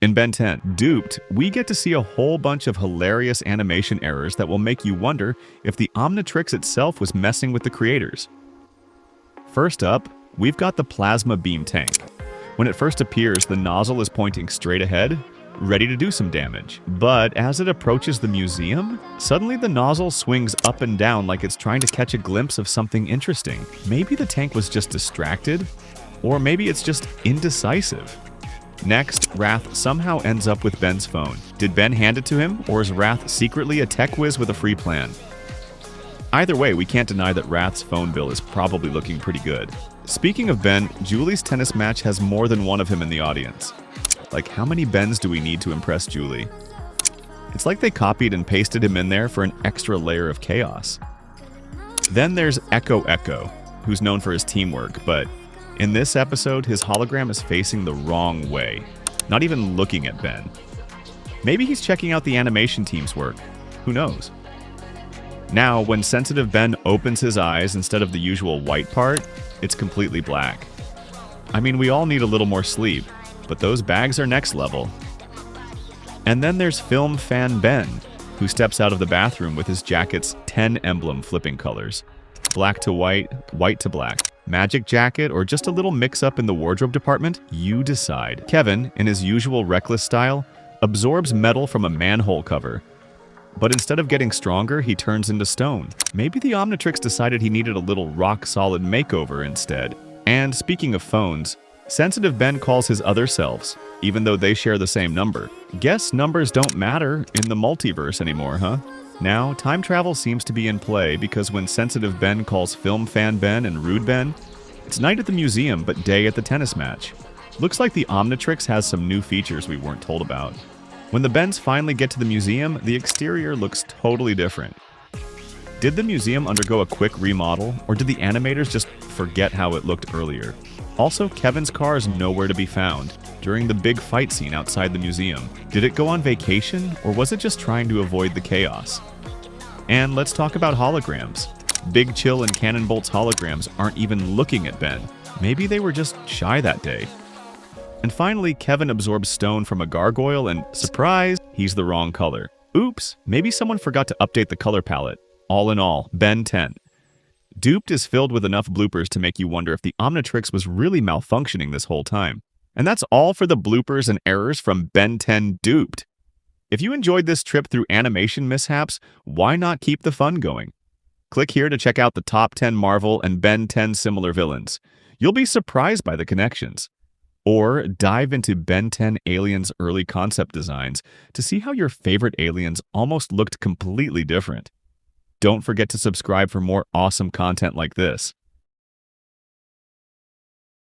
In Ben 10, Duped, we get to see a whole bunch of hilarious animation errors that will make you wonder if the Omnitrix itself was messing with the creators. First up, we've got the plasma beam tank. When it first appears, the nozzle is pointing straight ahead, ready to do some damage. But as it approaches the museum, suddenly the nozzle swings up and down like it's trying to catch a glimpse of something interesting. Maybe the tank was just distracted, or maybe it's just indecisive. Next, Rath somehow ends up with Ben's phone. Did Ben hand it to him, or is Rath secretly a tech whiz with a free plan? Either way, we can't deny that Rath's phone bill is probably looking pretty good. Speaking of Ben, Julie's tennis match has more than one of him in the audience. Like, how many Bens do we need to impress Julie? It's like they copied and pasted him in there for an extra layer of chaos. Then there's Echo, who's known for his teamwork, but in this episode, his hologram is facing the wrong way, not even looking at Ben. Maybe he's checking out the animation team's work. Who knows? Now, when sensitive Ben opens his eyes instead of the usual white part, it's completely black. I mean, we all need a little more sleep, but those bags are next level. And then there's Film Fan Ben, who steps out of the bathroom with his jacket's 10 emblem flipping colors. Black to white, white to black. Magic jacket, or just a little mix-up in the wardrobe department? You decide. Kevin, in his usual reckless style, absorbs metal from a manhole cover. But instead of getting stronger, he turns into stone. Maybe the Omnitrix decided he needed a little rock-solid makeover instead. And speaking of phones, sensitive Ben calls his other selves, even though they share the same number. Guess numbers don't matter in the multiverse anymore, huh? Now, time travel seems to be in play because when sensitive Ben calls Film Fan Ben and Rude Ben, it's night at the museum but day at the tennis match. Looks like the Omnitrix has some new features we weren't told about. When the Bens finally get to the museum, the exterior looks totally different. Did the museum undergo a quick remodel, or did the animators just forget how it looked earlier? Also, Kevin's car is nowhere to be found during the big fight scene outside the museum. Did it go on vacation, or was it just trying to avoid the chaos? And let's talk about holograms. Big Chill and Cannon Bolt's holograms aren't even looking at Ben. Maybe they were just shy that day. And finally, Kevin absorbs stone from a gargoyle and, surprise, he's the wrong color. Oops, maybe someone forgot to update the color palette. All in all, Ben 10. Duped is filled with enough bloopers to make you wonder if the Omnitrix was really malfunctioning this whole time. And that's all for the bloopers and errors from Ben 10 Duped. If you enjoyed this trip through animation mishaps, why not keep the fun going? Click here to check out the top 10 Marvel and Ben 10 similar villains. You'll be surprised by the connections. Or dive into Ben 10 Aliens' early concept designs to see how your favorite aliens almost looked completely different. Don't forget to subscribe for more awesome content like this.